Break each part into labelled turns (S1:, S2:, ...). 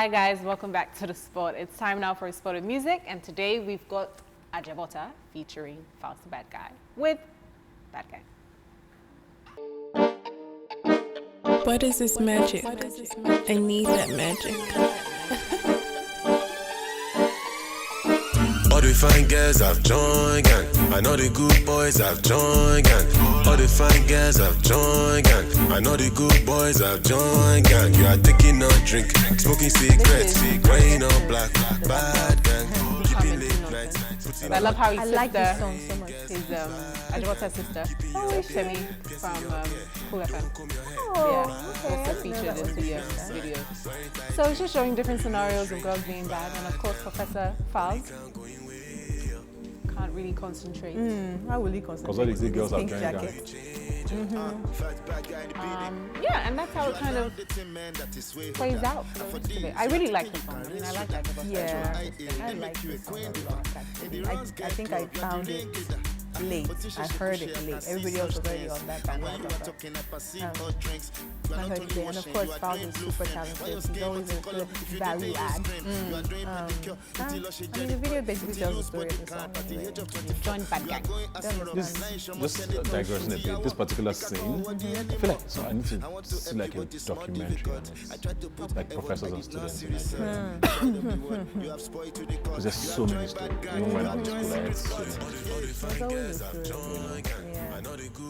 S1: Hi guys, welcome back to The Spot. It's time now for a spot of music, and today we've got Ajabota featuring Faust the Bad Guy with Bad Guy.
S2: What is this magic? I need that magic.
S3: All the fine girls have joined gang. I know the good boys have joined gang. All the fine girls have joined gang. I know the good boys have joined gang. You are taking a drink, smoking cigarettes, wearing all black, bad gang. Keeping late nights.
S1: I love how his sister,
S2: like this song so much.
S1: his Ajabota's sister, Shemi from Cool FM. Also featured in the video. So it's just showing different scenarios of girls being bad, and of course Professor Faust can't really concentrate.
S2: How will he concentrate?
S4: Because all these girls are
S2: Pink
S4: joined
S2: jacket.
S1: Yeah, and that's how it kind of plays out for the rest of it. I really like the song. I mean, I like Ajabota.
S2: Yeah, I like this song a lot, actually. I think I found it late. I heard it late. Everybody else was already on that bandwagon. I heard it today. And of course, Faust is super talented. He's always a good value add. I mean, the video basically tells the story of the song.
S1: Joined Bad Gang.
S4: Just digressing a bit, this particular scene, I feel like so I need to see like a documentary on it, like professors and students. Because there's so many stories. Even when I'm in school, I had so many stories.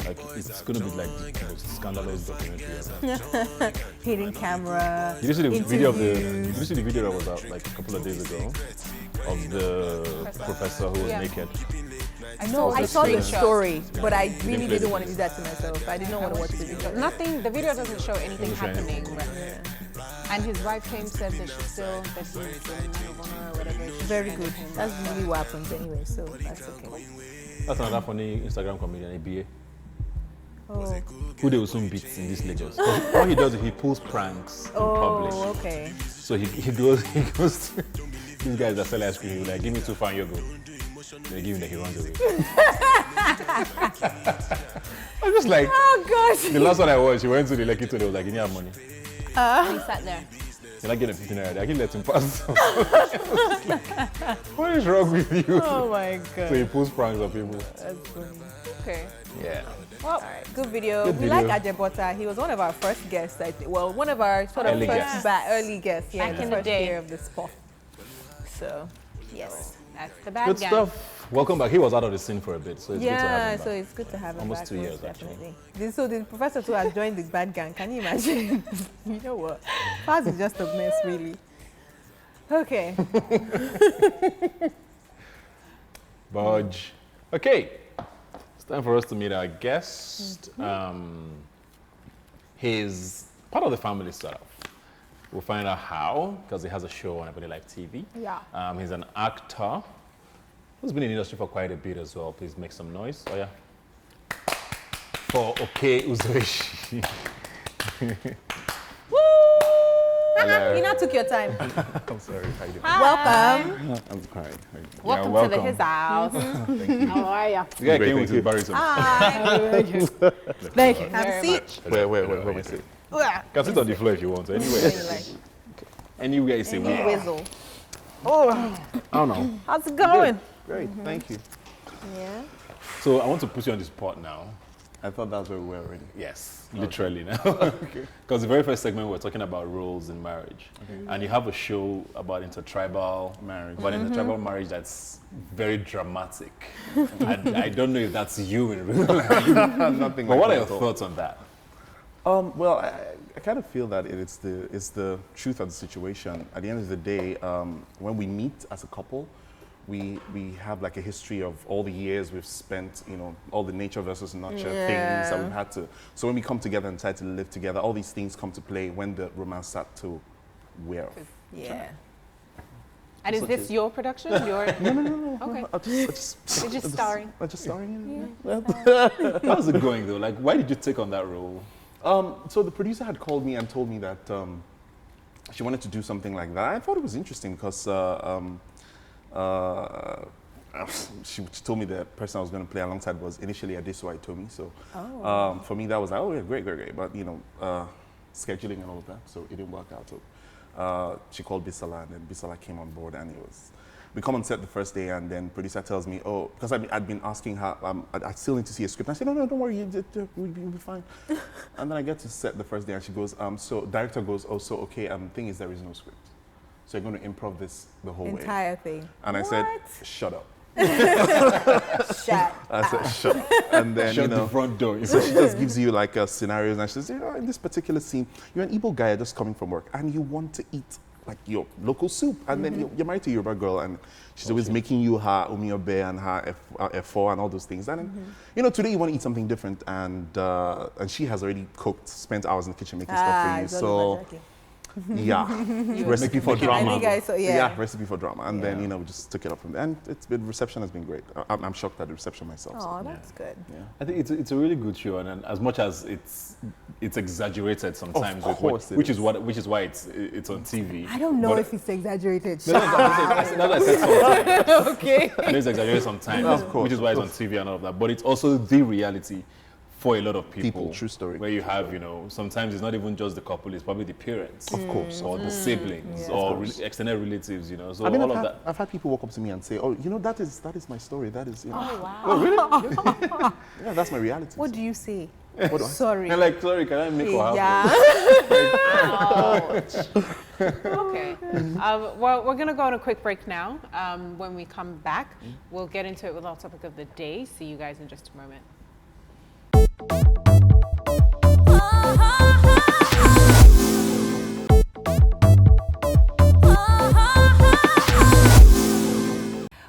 S4: Like it's gonna be like the most scandalous documentary ever.
S2: Hidden camera.
S4: Did you see the video of Did you see the video that was out like a couple of days ago of the professor who was naked?
S2: I know, I saw the story, but I really
S4: play
S2: didn't
S4: the
S2: want to do that to myself. I didn't want to watch the video.
S1: Nothing, the video doesn't show anything happening.
S2: Yeah.
S1: And his wife came said that she's still, that he's still in man of honor or whatever.
S2: Very good. That's really what happens anyway, so that's okay.
S4: That's another funny Instagram comedian, ABA.
S2: Oh,
S4: Who they will soon beat in this Lagos. What he does is he pulls pranks in public.
S2: okay.
S4: So he goes to these guys that sell ice cream, he'll like, give me 2 fan yogurt. They give him that he runs away. I'm just like,
S2: Oh gosh.
S4: the last one I watched, he went to the Lekki tour, they was like, you need have money.
S1: He sat there.
S4: You're not getting 15 naira, I can let him pass. What is wrong with you?
S2: Oh my god.
S4: So he pulls pranks on people.
S2: That's funny.
S1: Okay.
S4: Yeah.
S2: Well, good video.
S4: Good
S2: We
S4: video.
S2: like Ajabota. He was one of our first guests. Well, one of our sort of
S4: Early guests.
S2: early guests. Yeah,
S1: Back in the
S2: first
S1: day.
S2: year of the spot. So, yes.
S1: That's the Bad
S4: Good
S1: Gang.
S4: stuff. Welcome back. He was out of the scene for a bit, so it's good to have
S2: Yeah,
S4: him
S2: so
S4: back.
S2: it's good to have him
S4: Almost
S2: back.
S4: 2 years,
S2: definitely. So the professor too has joined the bad gang. Can you imagine? You know what? Faz is just a mess, really. Okay.
S4: Budge. Okay. It's time for us to meet our guest. He's part of the family setup. We'll find out how, because he has a show on EbonyLife TV.
S2: Yeah.
S4: He's an actor who's been in the industry for quite a bit as well. Please make some noise. Oh, yeah. For Okey Uzoeshi. Hello.
S2: You now took your time.
S4: I'm sorry. How you doing?
S2: Welcome.
S4: I'm fine.
S1: Welcome to his house. How are you?
S4: The guy came with his baritone.
S2: Thank you. Have a
S1: Very
S2: seat.
S4: Wait, let me sit. You can sit on the floor if you want. Anywhere. Anywhere is a
S2: Any
S4: way.
S2: whistle.
S4: I don't know.
S2: How's it going?
S5: Great, thank you.
S2: Yeah.
S4: So I want to put you on the spot now.
S5: I thought that's where we were already.
S4: Yes, literally now. Because the very first segment we're talking about roles in marriage. And you have a show about intertribal
S5: Marriage.
S4: But intertribal marriage that's very dramatic. I don't know if that's you in real life.
S5: Nothing
S4: But
S5: like
S4: what are
S5: that
S4: your
S5: at all.
S4: thoughts on that?
S5: Well, I kind of feel that it's the truth of the situation. At the end of the day, when we meet as a couple, we have like a history of all the years we've spent, you know, all the nature versus nurture things that we've had to. So when we come together and try to live together, all these things come to play when the romance start to wear off.
S2: Yeah.
S1: And is this your production? Your
S5: No.
S1: Okay.
S5: I just
S1: You're just starring.
S5: I'm just starring.
S4: How's it going though? Like, why did you take on that role?
S5: So the producer had called me and told me that she wanted to do something like that. I thought it was interesting because she told me the person I was going to play alongside was initially Adesua Itomi. So for me, that was like, oh, yeah, great. But, you know, scheduling and all of that, so it didn't work out. So She called Bisala, and then Bisala came on board, and we come on set the first day, and then producer tells me, oh, because I'd been asking her, I still need to see a script. And I said, no, don't worry, you'll be fine. And then I get to set the first day, and she goes, so director goes, oh, so okay, thing is there is no script. So you're going to improv this the whole way.
S2: Entire thing.
S5: And I said, shut up.
S2: Shut.
S5: I said, shut up. And then,
S4: Shut the front door.
S5: so she just gives you like scenarios, and she says, in this particular scene, you're an Igbo guy just coming from work, and you want to eat like your local soup, and then you're married to a Yoruba girl, and she's always making you her umiobe and her F4 and all those things. And then, today you want to eat something different, and she has already cooked, spent hours in the kitchen making stuff for you. So, yeah, recipe for drama. Recipe for drama. And then, we just took it up from there. And reception has been great. I'm shocked at the reception myself.
S2: Oh, so. That's good.
S5: Yeah.
S4: I think it's a really good show, and as much as it's exaggerated sometimes,
S5: of course
S4: which is why it's on TV.
S2: I don't know if it's exaggerated.
S4: No, that's what I said sometimes.
S2: Okay.
S4: It's exaggerated sometimes,
S5: of course,
S4: which is why it's on TV and all of that. But it's also the reality for a lot of people.
S5: True story.
S4: Where you have, sometimes it's not even just the couple, it's probably the parents.
S5: Of course.
S4: Or the siblings, or extended relatives, So all of that.
S5: I've had people walk up to me and say, oh, that is my story. That is,
S2: Oh, wow.
S5: Oh, really? Yeah, that's my reality.
S2: What do you say?
S5: Sorry.
S4: And like, sorry, can I make or
S2: Yeah.
S1: Okay. Well, we're going to go on a quick break now. When we come back, we'll get into it with our topic of the day. See you guys in just a moment.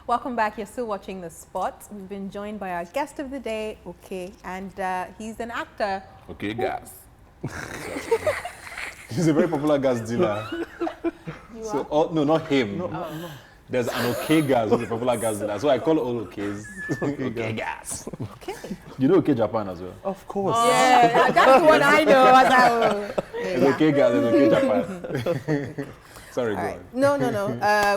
S2: Welcome back. You're still watching The Spot. We've been joined by our guest of the day, Okey, and he's an actor.
S4: Okay, gas. He's a very popular gas dealer. No, not him. No. There's an Okay gas who's a popular gas dealer. So I call all Okays Okay gas.
S2: Okay.
S4: You know Okay Japan as well?
S5: Of course.
S2: Yeah, that's the one I know.
S4: It's Okay gas, it's Okay Japan. Sorry, go on.
S2: No.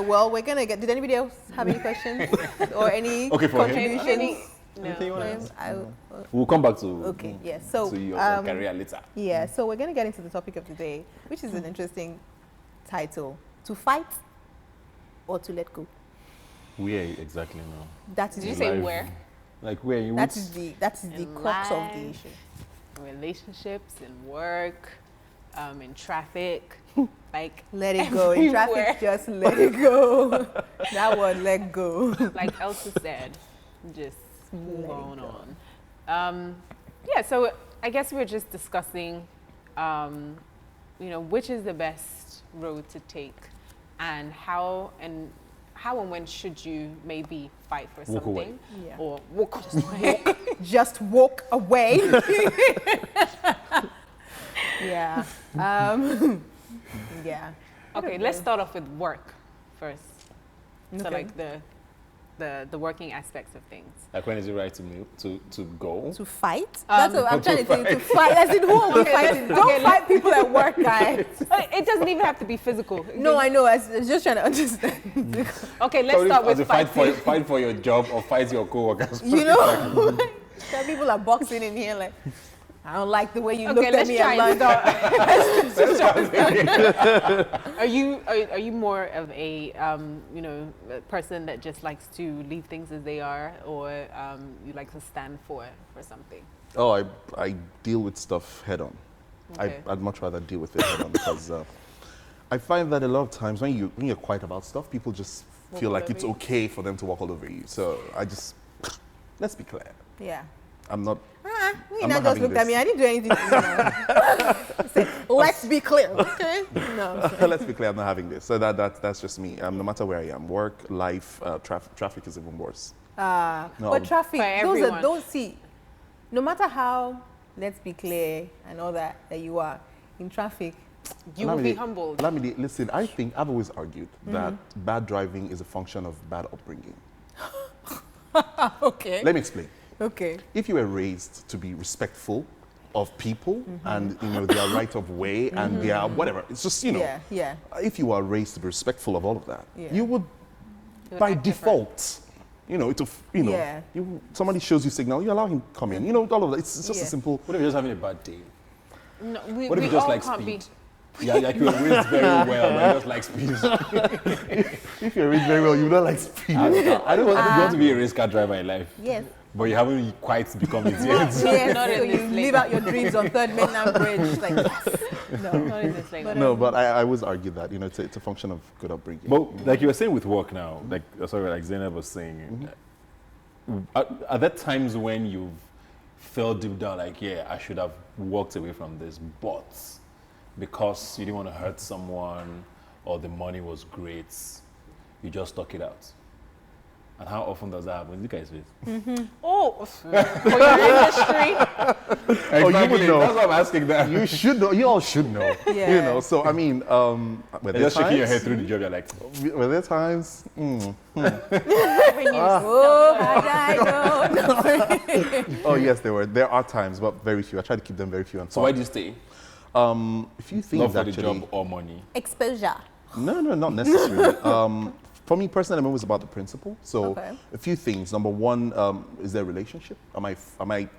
S2: Well, we're going to get... Did anybody else have any questions? Or any contributions?
S1: No.
S4: We'll come back to
S2: So,
S4: your career later.
S2: Yeah, so we're going to get into the topic of the day, which is an interesting title. To fight or to let go?
S4: Where exactly now?
S2: That is
S1: Did you say where?
S4: Like where? You
S2: that is the crux of the issue.
S1: Relationships, in work, in traffic, like
S2: let it go. In traffic, just let it go. That one, let go.
S1: Like Elsa said, just move on. Yeah, so I guess we're just discussing, which is the best road to take, and how and when should you maybe fight for something,
S4: away.
S1: Or walk away.
S2: Just walk away. Yeah. Yeah.
S1: Okay, let's start off with work first. So
S2: Okay.
S1: like the working aspects of things.
S4: Like when is it right to go?
S2: To fight? That's what I'm trying to say. To fight. As in, who are we fighting? Don't
S1: Okay,
S2: fight people at work, guys.
S1: It doesn't even have to be physical.
S2: No, I know. I was just trying to understand.
S1: Okay, let's start with
S4: fight for your job or fight your co-workers.
S2: Some people are boxing in here like, I don't like the way you look at me at lunch.
S1: Are you more of a a person that just likes to leave things as they are, or you like to stand for something?
S5: Oh, I deal with stuff head on.
S1: Okay.
S5: I'd much rather deal with it head on because I find that a lot of times when you're quiet about stuff, people just feel like it's okay for them to walk all over you. So let's be clear.
S2: Yeah.
S5: I'm not.
S2: You not just looked at me. I didn't do anything to you. Say, let's be clear. Okay. No.
S5: Let's be clear. I'm not having this. So that's just me. No matter where I am, work, life, traffic is even worse.
S2: But traffic, those see. No matter how, let's be clear, and all that you are in traffic,
S1: you will be humbled.
S5: Listen. I think I've always argued that bad driving is a function of bad upbringing.
S2: Okay.
S5: Let me explain.
S2: Okay.
S5: If you were raised to be respectful of people and their right of way and their whatever, it's just
S2: Yeah.
S5: If you are raised to be respectful of all of that,
S2: Yeah.
S5: you would by default, somebody shows you signal, you allow him to come in. All of that. It's just a simple.
S4: What if you're just having a bad day?
S1: No,
S4: What if you just
S1: all
S4: like
S1: can't
S4: speed? Yeah, like you were raised very well, but you just like speed.
S5: If you're raised very well, you don't like speed.
S4: I don't want to be a race car driver in life.
S2: Yes.
S4: But you haven't quite become it yet.
S2: Yes,
S1: Not
S2: so
S1: in
S2: you
S1: this
S2: live out your dreams on Third Mainland Bridge. Like, yes. No.
S1: Not in this lane.
S5: No, but I always argue that, you know, it's a function of good upbringing.
S4: But like you were saying with work now, like Zainab was saying, are there times when you've felt deep down like, yeah, I should have walked away from this, but because you didn't want to hurt someone or the money was great, you just stuck it out? And how often does that happen? Look at his face.
S1: Oh, for your industry.
S4: Exactly.
S5: Oh, you would know.
S4: That's why I'm asking that.
S5: You should know. You all should know.
S2: Yeah.
S5: You know. So I mean, were
S4: You're
S5: there
S4: just shaking your
S5: times?
S4: head through the job. You're like,
S5: Were there times?
S2: Oh, I don't.
S5: Oh yes, there were. There are times, but very few. I try to keep them very few and
S4: so why do you stay?
S5: A few things
S4: Love for the
S5: actually.
S4: job or money?
S2: Exposure.
S5: No, not necessarily. For me personally, it was about the principle. So
S2: Okay.
S5: a few things. Number one, is there a relationship? Am I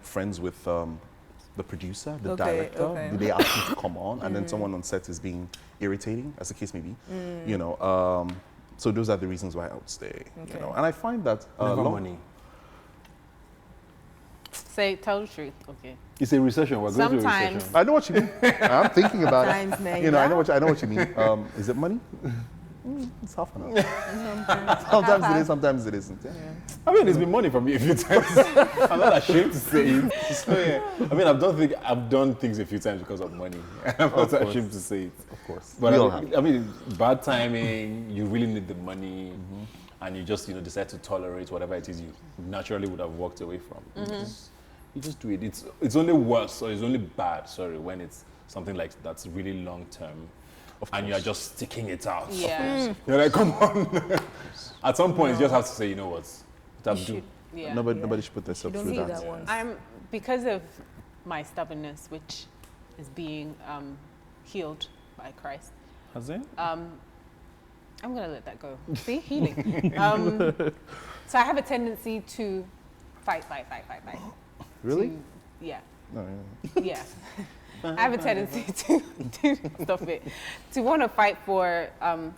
S5: friends with the producer, the
S2: Okay,
S5: director?
S2: okay.
S5: Did they ask me to come on? And then someone on set is being irritating, as the case may be. You know, so those are the reasons why I would stay.
S2: Okay.
S5: You know, and I find that
S4: Never money.
S1: Tell the truth. Okay.
S4: It's a recession. We're going through a
S1: Sometimes.
S4: recession.
S5: I know what you mean. I'm thinking about
S2: Times,
S5: it.
S2: man,
S5: You know, I
S2: yeah.
S5: know what you mean. Is it money? It's half and half. Sometimes it is, sometimes it isn't. Yeah.
S4: I mean, it's been money for me a few times. I'm not ashamed to say it. So, yeah. I mean, I've done things a few times because of money. I'm not ashamed to say it.
S5: Of course.
S4: But
S5: We all have.
S4: I mean, bad timing, you really need the money, and you just, decide to tolerate whatever it is you naturally would have walked away from. You just do it. It's only worse, or it's only bad, when it's something like that's really long term. And you're just sticking it out.
S1: Yeah.
S4: You're like, come on. At some point, you just have to say, you know what? It has to do.
S1: Yeah.
S5: Nobody should put themselves
S2: Don't
S5: through
S2: need
S5: that.
S2: that one.
S1: Because of my stubbornness, which is being healed by Christ.
S4: Has it?
S1: I'm gonna let that go. See, healing. So I have a tendency to fight.
S5: Really?
S1: Yeah.
S5: No, yeah.
S1: Yeah. I have a tendency to stop it, to want to fight for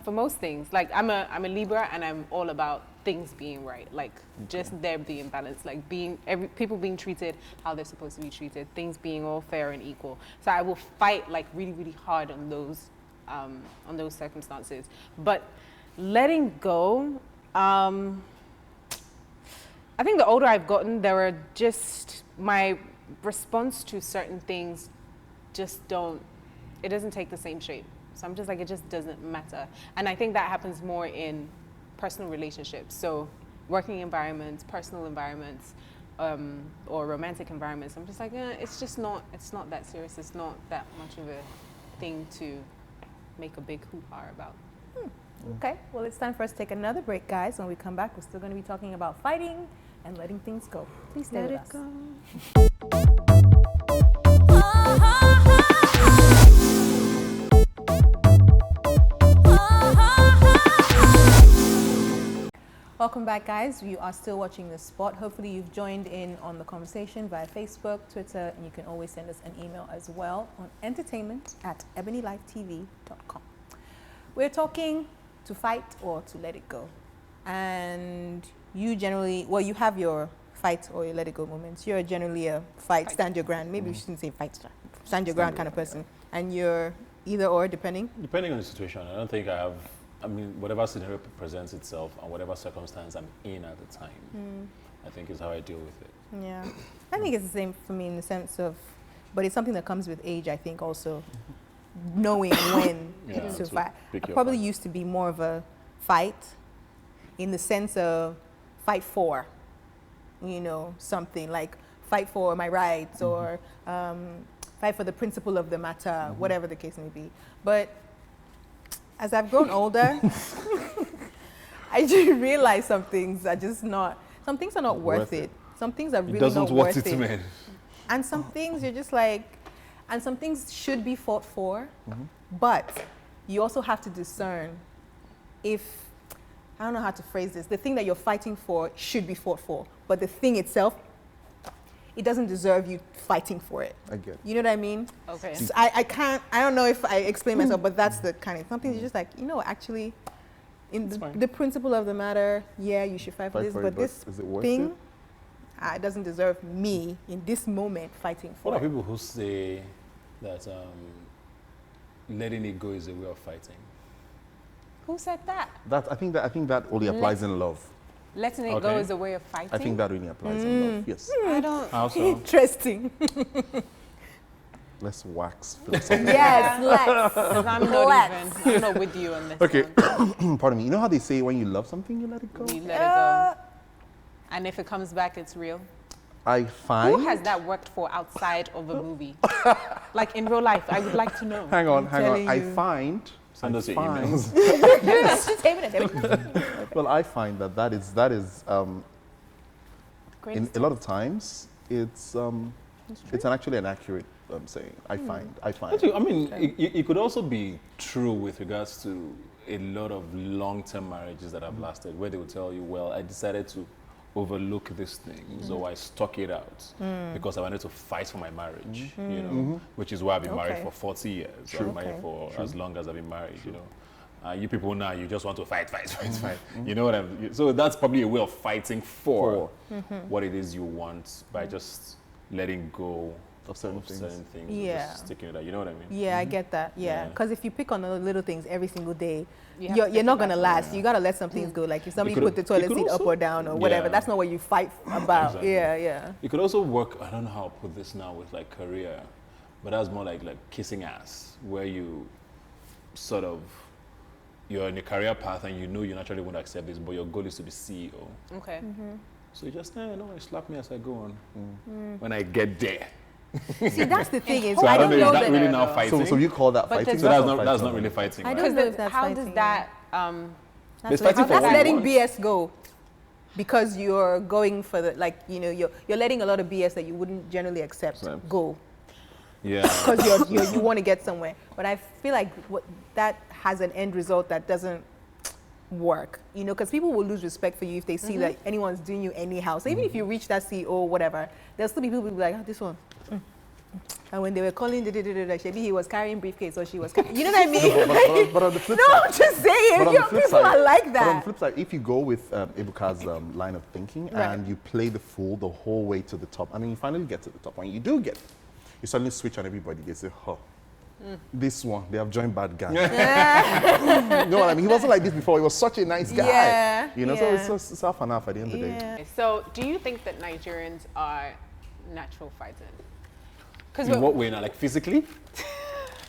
S1: most things. Like I'm a Libra, and I'm all about things being right, like just there being balance, like people being treated how they're supposed to be treated, things being all fair and equal. So I will fight like really, really hard on those circumstances. But letting go, I think the older I've gotten, there are just my response to certain things it doesn't take the same shape. So I'm just like, it just doesn't matter. And I think that happens more in personal relationships. So working environments, personal environments, or romantic environments. I'm just like, it's not that serious. It's not that much of a thing to make a big hoo-ha about.
S2: Okay, well, it's time for us to take another break, guys. When we come back, we're still going to be talking about fighting and letting things go. Please stay with us. Welcome back, guys. You are still watching The Spot. Hopefully you've joined in on the conversation via Facebook, Twitter, and you can always send us an email as well on entertainment@EbonyLife TV.com. We're talking to fight or to let it go. And you generally, well, you have your fight or your let it go moments. You're generally a fight, stand your ground. Maybe we shouldn't say fight, stand your ground kind of person. And you're either or, depending?
S4: Depending on the situation. I don't think whatever scenario presents itself and whatever circumstance I'm in at the time, I think is how I deal with it.
S2: Yeah. I think it's the same for me in the sense of, but it's something that comes with age, I think, also. Knowing when to fight. I probably used to be more of a fight in the sense of fight for, something like fight for my rights or fight for the principle of the matter, whatever the case may be. But as I've grown older, I just realize some things are not worth it. Some things are really not worth it.
S4: Man.
S2: And some things you're just like, and some things should be fought for, but you also have to discern if, I don't know how to phrase this, the thing that you're fighting for should be fought for, but the thing itself, it doesn't deserve you fighting for it.
S5: I get it.
S2: You know what I mean?
S1: Okay.
S2: So I don't know if I explain myself, but that's the kind of something you're just like, actually, in the principle of the matter, yeah, you should fight for this, but this
S5: is it worth
S2: thing,
S5: it?
S2: It doesn't deserve me in this moment fighting for
S4: What are
S2: it.
S4: people who say that letting it go is a way of fighting?
S1: Who said that?
S5: I think that only applies in love.
S1: Letting it go is a way of fighting?
S5: I think that really applies in love. Yes.
S1: I don't.
S4: How so?
S2: Interesting.
S5: Let's wax philosophy.
S2: Yes, let's.
S1: Because I'm not with you on this.
S5: Okay.
S1: one.
S5: Pardon me. You know how they say when you love something, you let it go?
S1: You let it go. And if it comes back, it's real.
S5: I find.
S1: Who has that worked for outside of a movie? Like in real life, I would like to know.
S5: Hang on.
S2: telling
S5: I
S2: you.
S5: find.
S4: Send us your
S5: find-
S4: emails.
S5: Well, I find that is
S1: Great
S5: in a
S1: stuff.
S5: lot of times it's actually an accurate saying. I find.
S4: Actually, I mean, it could also be true with regards to a lot of long-term marriages that have lasted, where they will tell you, well, I decided to overlook these things, or I stuck it out because I wanted to fight for my marriage, you know, which is why I've been married
S2: Okay.
S4: for 40 years. I've been married for as long as I've been married, you know. You people now, you just want to fight. You know what I mean? So that's probably a way of fighting for what it is you want by just letting go
S5: Of certain things.
S4: and
S2: Yeah.
S4: just sticking to that. You know what I mean?
S2: Yeah, I get that. Yeah,
S4: Yeah.
S2: because if you pick on the little things every single day,
S1: You have to
S2: you're
S1: pick
S2: not
S1: it
S2: gonna
S1: back
S2: last.
S4: up.
S2: You gotta let some things go. Like if somebody
S4: could-
S2: put the
S4: it
S2: toilet
S4: could
S2: seat up
S4: also-
S2: or down or whatever,
S4: Yeah.
S2: that's not what you fight about.
S4: Exactly.
S2: Yeah.
S4: It could also work, I don't know how to put this now with like career, but that's more like kissing ass, where you sort of, you're in a career path and you know you naturally won't accept this, but your goal is to be CEO.
S1: Okay.
S4: So you just, no, slap me as I go on. When I get there.
S2: See, that's the thing is,
S4: So I don't know, is
S2: know
S4: that
S2: that.
S4: really now
S1: though.
S4: fighting?
S5: So you call that
S1: But
S5: fighting?
S1: does-
S4: So that's not
S5: fighting.
S4: really fighting,
S2: I
S4: right?
S2: don't know if that's
S1: How
S2: fighting,
S1: does
S2: yeah.
S1: that,
S4: It's fighting for
S2: That's
S4: what you
S2: letting
S4: want.
S2: BS go, because you're going for the you're letting a lot of BS that you wouldn't generally accept
S4: Right.
S2: go,
S4: Yeah.
S2: because you want to get somewhere. But I feel like that has an end result that doesn't work, because people will lose respect for you if they see that anyone's doing you anyhow. So even if you reach that CEO or whatever, there'll still be people who will be like, this one. And when they were calling, maybe he was carrying briefcase or she was carrying, you know what I mean?
S5: But on the flip
S2: No,
S5: side,
S2: I'm just saying,
S5: but on the flip
S2: people
S5: side,
S2: are like
S5: But on the
S2: that.
S5: flip side, if you go with Ebuka's line of thinking
S2: Right.
S5: and you play the fool the whole way to the top, and then you finally get to the top, when you do get, you suddenly switch on everybody. They say, this one, they have joined bad guy. You know what I mean? He wasn't like this before. He was such a nice guy.
S2: Yeah,
S5: So it's half and half at the end of the day.
S2: Yeah.
S1: so do you think that Nigerians are natural fighters? Because
S4: In what way now? Like physically?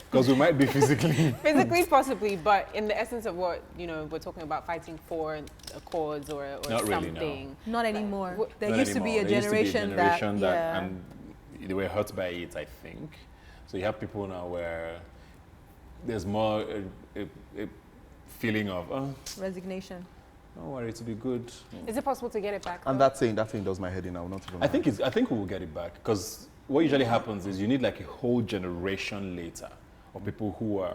S4: Because we might be physically.
S1: physically, possibly, but in the essence of what we're talking about, fighting for a cause or
S4: Not really, no.
S1: something.
S2: Not anymore.
S1: Wh-
S2: There
S4: Not
S2: used to be
S4: anymore.
S2: a
S4: There used to be a
S2: generation
S4: generation
S2: that, yeah.
S4: and they were hurt by it, I think. So you have people now where there's more a feeling of,
S2: Resignation.
S4: don't worry, it'll be good.
S1: Is it possible to get it back?
S5: And
S1: though?
S5: that saying does my head in now. Not even
S4: I think we will get it back, because what usually happens is you need like a whole generation later of people who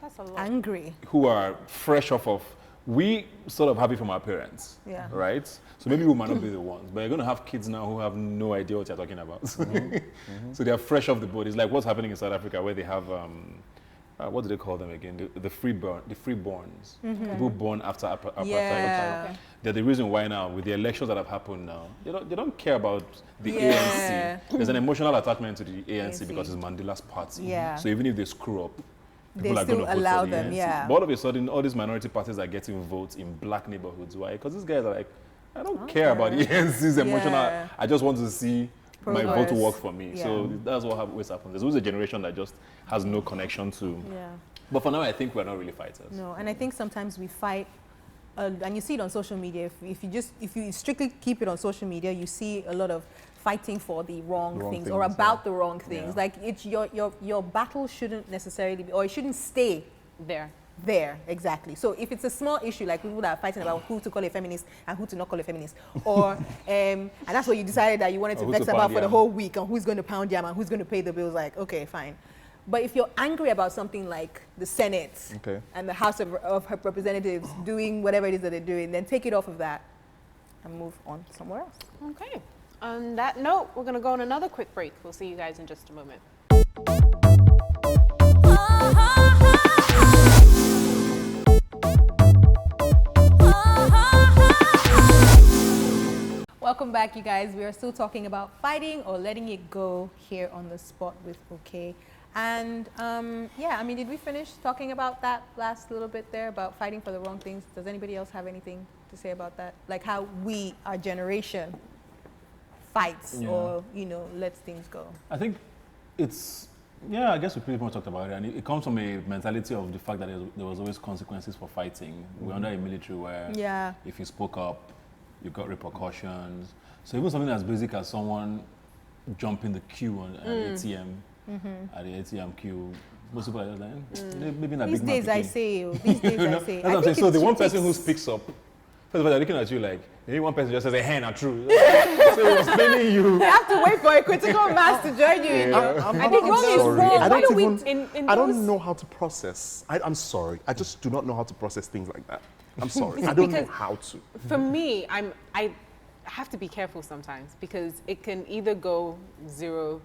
S1: That's a lot.
S2: Angry.
S4: are fresh off of, we sort of have it from our parents,
S2: Yeah.
S4: right? So maybe we might not be the ones, but you're going to have kids now who have no idea what you're talking about. So they're fresh off the boat. It's like what's happening in South Africa, where they have, what do they call them again? The freeborns, people born after apartheid.
S2: Yeah.
S1: Okay.
S4: They're the reason why now, with the elections that have happened now, they don't care about the
S2: Yeah.
S4: ANC. There's an emotional attachment to the ANC
S2: ANC.
S4: because it's Mandela's party.
S2: Yeah.
S4: So even if they screw up,
S2: They
S4: people are
S2: still
S4: going to vote
S2: allow
S4: for the
S2: them,
S4: ANC.
S2: yeah.
S4: But all of a sudden, all these minority parties are getting votes in black neighborhoods. Why? Because these guys are like, I don't care about the ANC's emotional.
S2: Yeah.
S4: I just want to see my vote
S2: Progress.
S4: work for me.
S2: Yeah.
S4: So that's what always happens. There's always a generation that just has no connection to.
S2: Yeah.
S4: But for now, I think we're not really fighters.
S2: No, and I think sometimes we fight, and you see it on social media. If you strictly keep it on social media, you see a lot of fighting for the wrong things or
S5: things,
S2: about
S5: yeah.
S2: the wrong things.
S4: Yeah.
S2: Like it's your battle shouldn't necessarily be, or it shouldn't stay there, exactly. So if it's a small issue, like people that are fighting about who to call a feminist and who to not call a feminist, or and that's what you decided that you wanted
S4: Or
S2: to
S4: who
S2: vex
S4: to
S2: about
S4: pound
S2: for the
S4: yam.
S2: whole week, and who's going to pound yam and who's going to pay the bills, like, okay, fine. But if you're angry about something like the Senate
S5: Okay.
S2: and the House of Representatives doing whatever it is that they're doing, then take it off of that and move on somewhere else.
S1: Okay. On that note, we're going to go on another quick break. We'll see you guys in just a moment.
S2: Welcome back, you guys. We are still talking about fighting or letting it go here on the spot with Okey. And yeah, I mean, did we finish talking about that last little bit there about fighting for the wrong things? Does anybody else have anything to say about that? Like how we, our generation, fights or, you know, lets things go.
S4: I think it's, yeah, I guess we pretty much talked about it. And it comes from a mentality of the fact that there was always consequences for fighting. We're under a military where if you spoke up, you got repercussions. So even something as basic as someone jumping the queue on an ATM, at the ATM queue, most people are just like, maybe not
S2: These
S4: big man
S2: days I
S4: picking.
S2: say, these days I say.
S4: That's what I'm saying. So the one person who speaks up, first of all, they're looking at you like, maybe one person just says, hey, not true. So it was blaming you.
S2: You have to wait for a critical mass to join you.
S5: I
S2: think wrong is wrong.
S5: I don't know how to process. I'm sorry. I just do not know how to process things like that. I'm sorry. I don't know how to.
S1: For me, I have to be careful sometimes because it can either go 0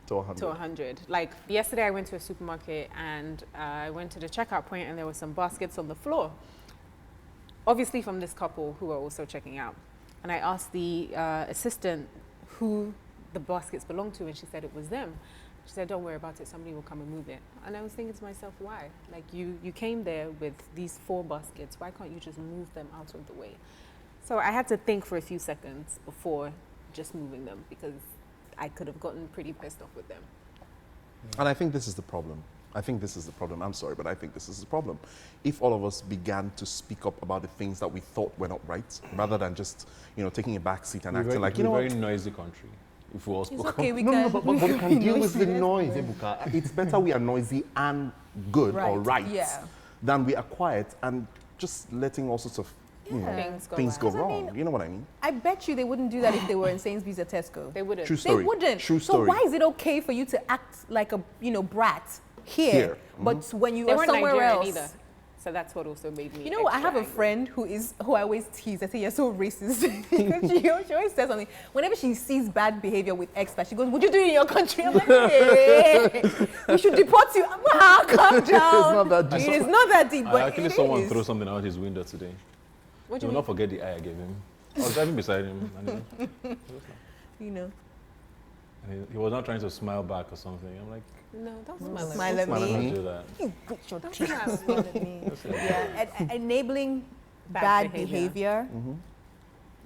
S5: to 100.
S1: to 100. Like yesterday I went to a supermarket and I went to the checkout point and there were some baskets on the floor. Obviously from this couple who were also checking out. And I asked the assistant who the baskets belonged to and she said it was them. She said, don't worry about it, somebody will come and move it. And I was thinking to myself, why? Like you came there with these 4 baskets, why can't you just move them out of the way? So I had to think for a few seconds before just moving them because I could have gotten pretty pissed off with them.
S5: And I think this is the problem. I'm sorry, but I think this is the problem. If all of us began to speak up about the things that we thought were not right, rather than just, you know, taking a back seat and acting like, you know
S4: we're
S5: what?
S4: a very noisy country. If we all spoke up.
S2: Okay, we
S5: But we can deal with the noise, Ebuka. It's better we are noisy and good or right than we are quiet and just letting all sorts of you know, things go wrong. You know what I mean?
S2: I bet you they wouldn't do that if they were in Sainsbury's or Tesco.
S1: They wouldn't.
S5: True story.
S2: They wouldn't.
S5: True
S2: So
S5: story.
S2: why is it okay for you to act like a, you know, brat here. But when you
S1: They
S2: are
S1: weren't
S2: somewhere
S1: Nigerian
S2: else.
S1: either. So that's what also made me.
S2: You know, I have a friend who I always tease. I say, you're so racist. she always says something. Whenever she sees bad behavior with expats, she goes, would you do it in your country? I'm like, hey, we should deport you. Calm down.
S5: It's not that deep.
S2: It is not that deep. But
S4: Actually, someone threw something out his window today.
S1: What
S4: He
S1: do you
S4: will
S1: mean?
S4: not forget the eye I gave him. I was driving beside him.
S2: You know.
S4: And he was not trying to smile back or something. I'm like,
S1: No, don't smile at
S2: Smile at
S4: don't
S2: me.
S4: do that.
S1: Don't smile.
S2: Smile at me. Yeah, enabling bad behavior.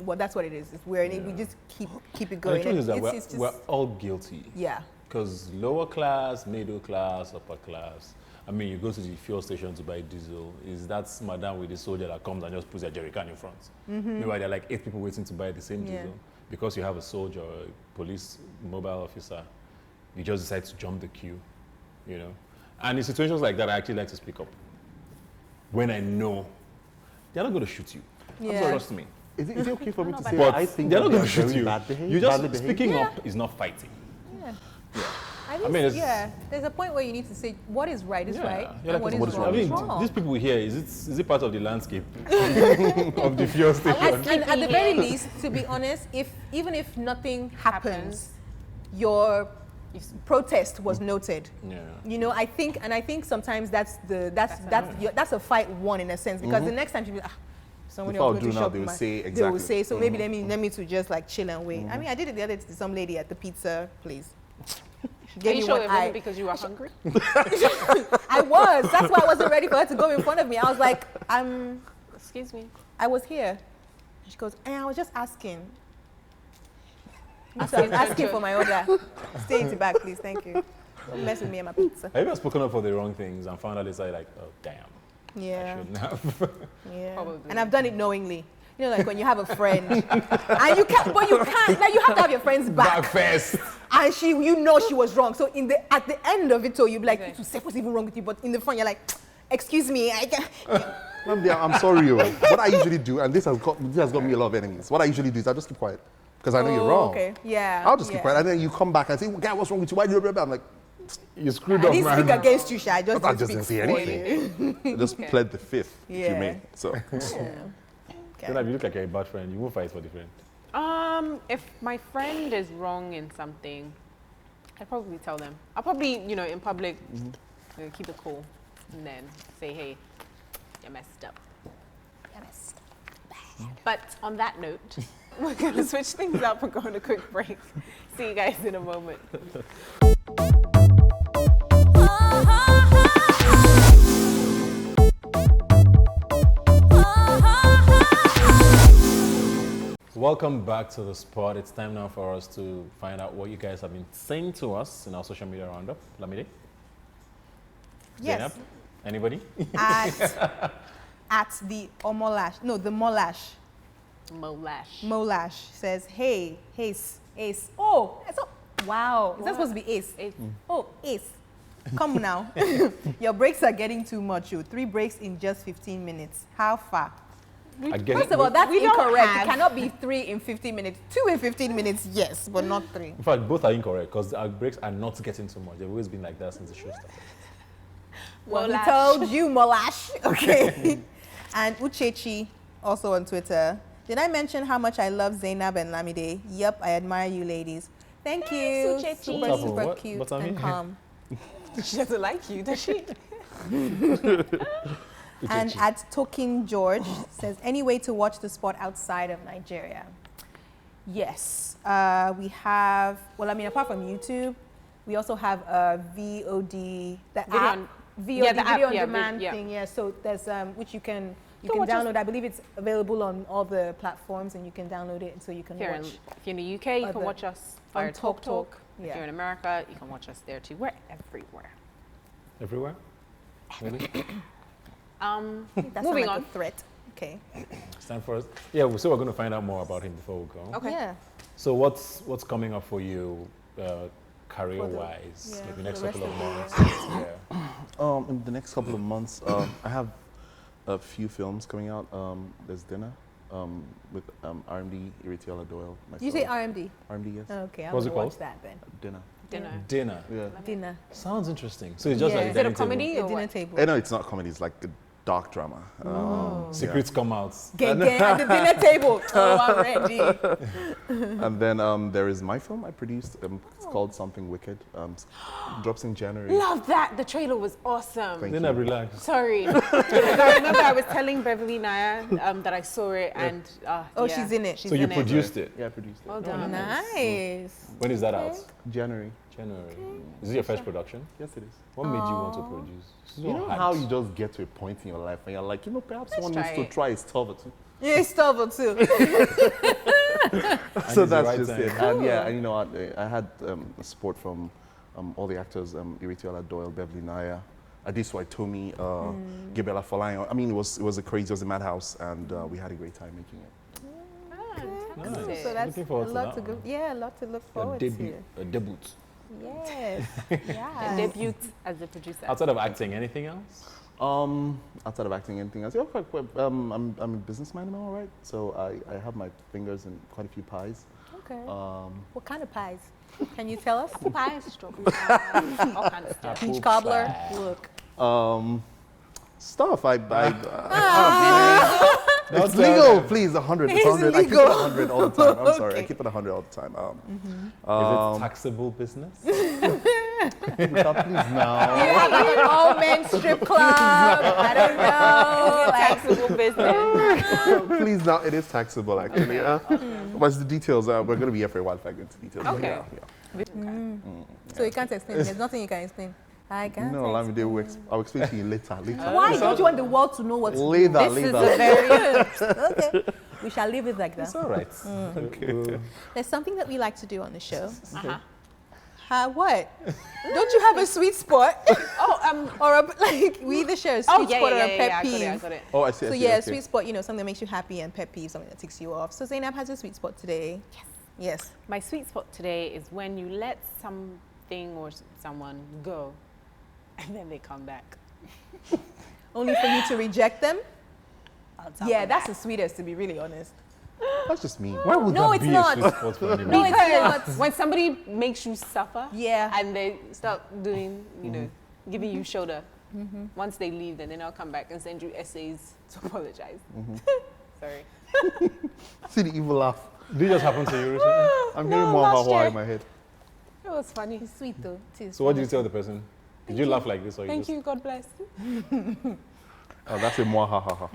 S2: Well, that's what it is. We just keep it going.
S4: And the truth is that
S2: It's just,
S4: we're all guilty.
S2: yeah.
S4: Because lower class, middle class, upper class. I mean, you go to the fuel station to buy diesel. Is that madam with the soldier that comes and just puts their jerry can in front? Meanwhile, there are like 8 people waiting to buy the same diesel. Because you have a soldier or a police mobile officer, you just decide to jump the queue, you know? And in situations like that, I actually like to speak up. When I know they're not going to shoot you.
S2: Yeah.
S4: Trust me.
S5: Is it okay for me to say
S4: But
S5: I think
S4: they're
S5: that
S4: not
S5: they
S4: going
S5: are
S4: to shoot
S5: very
S4: you.
S5: badly behaved?
S4: You just speaking up is not fighting.
S2: I
S4: mean, it's-
S2: yeah, there's a point where you need to say what is right is right,
S4: You're
S2: and
S4: like,
S2: what is wrong
S4: I mean,
S2: is wrong.
S4: these people here, is it part of the landscape of the fuel station?
S2: And at the very least, to be honest, even if nothing happens, your protest was noted.
S4: Yeah.
S2: You know, I think sometimes that's a fight won in a sense, because the next time you be somebody
S5: If I'll
S2: else go
S5: do
S2: to
S5: now,
S2: shop,
S5: they will say
S2: they will
S5: exactly.
S2: say, so maybe let me to just like chill and wait. I mean, I did it the other day to some lady at the pizza place.
S1: Are you sure it wasn't because you were hungry?
S2: I was. That's why I wasn't ready for her to go in front of me. I was like,
S1: Excuse me.
S2: I was here. She goes, I was just asking. So I was asking for my order. Stay in the back, please. Thank you. Don't mess with me and my pizza.
S4: Have you ever spoken up for the wrong things and found out later, like, oh, damn, I
S2: Yeah.
S4: shouldn't have?
S2: Yeah.
S1: Probably.
S2: And I've done it knowingly. You know, like when you have a friend, and you can't, like you have to have your friend's back.
S4: first.
S2: And she was wrong. So at the end of it, so you'll be like, what's even wrong with you? But in the front, you're like, excuse me, I can't.
S5: I'm sorry, yo. What I usually do, and this has got me a lot of enemies. What I usually do is I just keep quiet because I know you're wrong.
S2: Okay. Yeah.
S5: I'll just keep quiet, and then you come back and say, "Guy, what's wrong with you? Why do you?" I'm like,
S4: You screwed
S2: I
S4: up,
S2: didn't
S4: man.
S2: speak against you, Sha. I just
S5: I
S2: didn't
S5: just
S2: speak
S5: didn't say
S2: for
S5: anything.
S2: you.
S5: I just pled the fifth, if you
S2: Yeah.
S5: may. So
S4: Then if you look like you're a bad friend, you won't fight for the friend.
S1: If my friend is wrong in something, I'd probably tell them. I'll probably, in public, keep it cool, and then say, hey, you messed up. You messed up. But on that note, we're going to switch things up and go on a quick break. See you guys in a moment.
S4: Welcome back to the spot. It's time now for us to find out what you guys have been saying to us in our social media roundup. Lamide?
S2: Yes.
S4: Zainab? Anybody?
S2: At the Omolash, no, the Molash. Molash says, hey, Ace. Oh, wow. Is that supposed to be Ace? Oh, Ace. Come now. Your breaks are getting too much. 3 breaks in just 15 minutes. How far? First of all, that's incorrect. It cannot be 3 in 15 minutes. 2 in 15 minutes, yes, but not 3.
S4: In fact, both are incorrect because our breaks are not getting too much. They've always been like that since the show started.
S2: Well, he told you, Molash. Okay. And Uchechi, also on Twitter. Did I mention how much I love Zainab and Lamide? Yup, I admire you ladies. Thank you.
S1: Uchechi.
S2: Super cute and calm.
S1: She doesn't like you, does she?
S2: And at Tokin George says, any way to watch the sport outside of Nigeria? Yes. We have, apart from YouTube, we also have a VOD, video on demand thing. Yeah, so there's which you can download. I believe it's available on all the platforms, and you can download it so you can watch.
S1: If you're in the UK, you can watch us on Talk. If you're in America, you can watch us there too. We're everywhere.
S4: Everywhere? Really?
S2: That's
S1: moving
S2: like
S1: on.
S2: A threat. Okay.
S4: It's time for us. Yeah, so we're going to find out more about him before we go.
S1: Okay.
S2: Yeah.
S4: So what's coming up for you, career-wise, like the next couple of months?
S5: In the next couple of months, I have a few films coming out. There's Dinner with RMD, Irritiola Doyle. Myself.
S2: You say RMD?
S5: RMD, yes.
S2: Okay, I'm
S4: What's
S2: going
S4: it
S2: to watch
S4: called?
S2: that then.
S4: Dinner.
S5: Yeah.
S2: Dinner.
S4: Sounds interesting. So it's just like
S1: Is it a comedy
S2: A
S1: or
S2: dinner
S1: what?
S2: table.
S5: No, it's not comedy. It's like a dark drama.
S4: Secrets come out.
S2: Gang at the dinner table. Oh, I'm ready.
S5: And then there is my film I produced. It's called Something Wicked. Drops in January.
S1: Love that. The trailer was awesome.
S5: Thank
S4: Then
S5: you.
S4: I relax.
S1: Sorry. I remember I was telling Beverly Naya that I saw it and
S2: She's in it.
S4: So you produced it.
S5: Yeah, I produced it.
S1: Well done.
S2: Nice.
S4: When is that out?
S5: January.
S4: January. Is it your first production?
S5: Yes, it is.
S4: What made you want to produce?
S5: You know how you just get to a point in your life and you're like, perhaps one needs to try his too.
S2: Yeah, it's Stover too.
S5: So that's just it. And yeah, and I had support from all the actors, Irritiola Doyle, Beverly Naya, Adiswa Tomi, Gabriela Folayan. I mean, it was a madhouse, and we had a great time making it.
S4: Nice.
S2: So that's
S4: Looking forward
S2: a
S4: to
S2: lot
S4: that
S2: to go.
S4: one.
S2: Yeah, a lot to look forward
S4: debut.
S2: to.
S4: A debut.
S2: Yes.
S1: A
S2: Yeah.
S1: debut as a producer.
S4: Outside of acting, anything else?
S5: Outside of acting, anything else? Yeah, I'm a businessman, am I all right? So I have my fingers in quite a few pies.
S2: Okay. What kind of pies? Can you tell us?
S1: Pies, strawberry pies, all kinds of stuff.
S2: Peach cobbler. Look.
S5: Stuff. It's legal, please. 100. It's 100. I keep it 100 all the time. I'm sorry. I keep it 100 all the time.
S4: Is it taxable business?
S5: Please now.
S2: You have like an all-men strip club. I don't know.
S1: Taxable business.
S5: Please now. It is taxable, actually. What's the details? We're going to be here for a while if I go into details. but
S1: Okay.
S5: Yeah.
S2: So you can't explain. There's nothing you can explain. I can't.
S5: No, I'll explain to you later.
S2: Why don't you want the world to know what's
S5: Later.
S2: Okay. We shall leave it like that.
S4: It's all right.
S5: Okay.
S2: There's something that we like to do on the show. What? Don't you have a sweet spot? We either share a sweet spot or a pet peeve.
S1: I got it.
S5: Oh, I see.
S2: So yeah, sweet spot, something that makes you happy, and pet peeve, something that ticks you off. So Zainab has a sweet spot today. Yes.
S1: My sweet spot today is when you let something or someone go and then they come back.
S2: Only for you to reject them? Yeah,
S1: That's
S2: that's the sweetest, to be really honest.
S5: That's just me.
S4: Why would
S2: No,
S4: that
S2: it's
S4: be
S2: not.
S4: a sweet spot for anybody?
S2: No, it's not.
S1: when somebody makes you suffer
S2: Yeah.
S1: and they start doing, giving you shoulder. Once they leave, then they'll come back and send you essays to apologize. Sorry.
S5: See the evil laugh.
S4: Did it just happen to you recently?
S5: I'm hearing
S1: No,
S5: more
S1: last
S5: hawa
S1: year.
S5: in my head.
S1: It was funny.
S2: It's sweet though. It is.
S4: So what did you tell the person? Did you laugh like this or
S1: Thank
S4: you
S1: you. God bless.
S5: Oh, that's a more ha ha ha.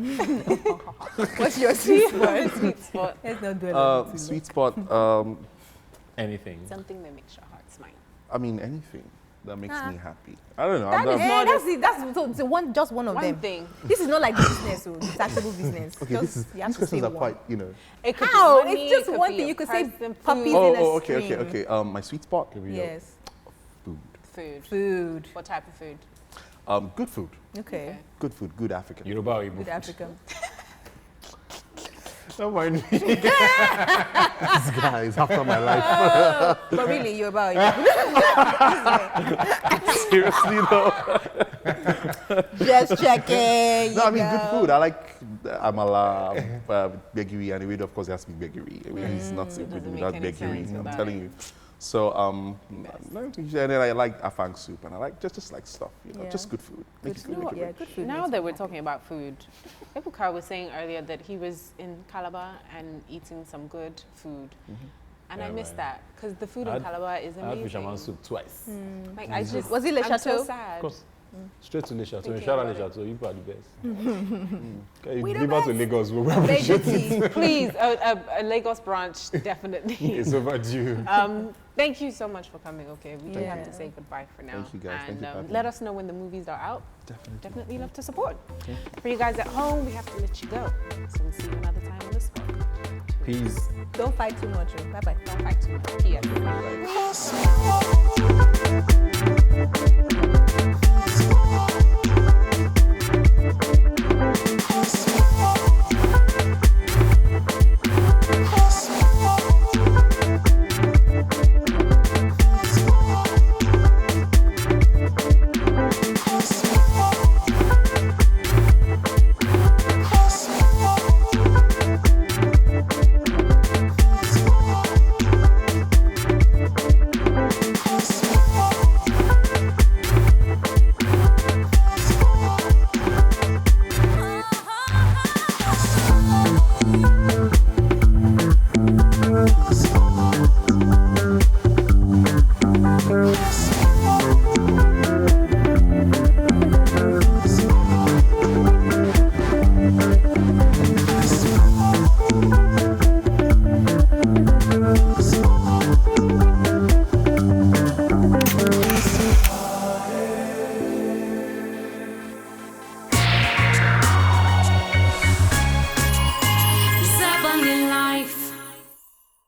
S2: What's your sweet spot?
S1: Sweet spot.
S2: Let's not do it.
S5: Sweet spot.
S4: anything?
S1: Something that makes your heart smile.
S5: I mean, anything that makes me happy. I don't know.
S1: That is not
S2: That's it. That's so one. Just one of
S1: one
S2: them.
S1: thing.
S2: This is not like business, so it's taxable business.
S5: Okay,
S2: Just, you have
S5: these
S2: to say
S5: questions are
S2: one.
S5: quite, you know.
S1: It could
S2: How?
S1: be money,
S2: It's just
S1: it could
S2: one
S1: be
S2: thing.
S1: a
S2: You could say
S1: person,
S2: puppies
S1: food.
S2: in a
S5: Okay,
S2: stream.
S5: okay. My sweet spot.
S2: Yes.
S5: Food.
S1: Food.
S2: Food.
S1: What type of food?
S5: Good food.
S2: Okay.
S5: Good food. Good African.
S4: Yoruba or Igbo
S2: Good
S4: food?
S2: African.
S4: Don't mind me.
S5: This guy is after my life.
S2: But really, you're about
S5: Seriously though.
S2: just checking.
S5: No, I mean good food. I like amala, begiri, and it of course it has to be begiri. I mean, it's not so good
S1: doesn't
S5: without
S1: make any sense
S5: begiri. I'm
S1: without
S5: telling
S1: it.
S5: you. So and then I like afang soup, and I like just like stuff, you know,
S2: Yeah.
S5: just good food.
S2: Good food. Yeah, good food.
S1: Now
S2: makes
S1: that
S2: me
S1: we're
S2: happy.
S1: talking about food, Ebuka was saying earlier that he was in Calabar and eating some good food. And
S4: Yeah,
S1: I missed
S4: man.
S1: that because the food
S4: I
S1: in
S4: had-
S1: Calabar is
S4: I had fisherman
S1: amazing.
S4: soup twice.
S1: Like I just
S2: Was it Le
S1: I'm so
S2: Chateau?
S1: sad.
S4: Of course. Straight to Le Chateau.
S1: Thinking
S4: Shout out Le
S1: about it.
S4: Chateau. You are the best. Okay,
S2: We the
S4: deliver to
S2: best.
S4: Lagos. We'll
S2: Major
S4: appreciate it.
S2: tea.
S1: Please, a Lagos branch definitely.
S4: It's overdue.
S1: Thank you so much for coming. Okay, we do have to
S2: Yeah.
S1: say goodbye for now.
S5: Thank you, guys. Thank
S1: And
S5: you for having
S1: let
S5: me.
S1: us know when the movies are out.
S5: Definitely.
S1: Love to support. For you guys at home, we have to let you go. So we'll see you another time on the spot.
S4: Peace.
S2: Don't fight too much. Bye bye.
S1: Don't fight too much.
S3: Yes.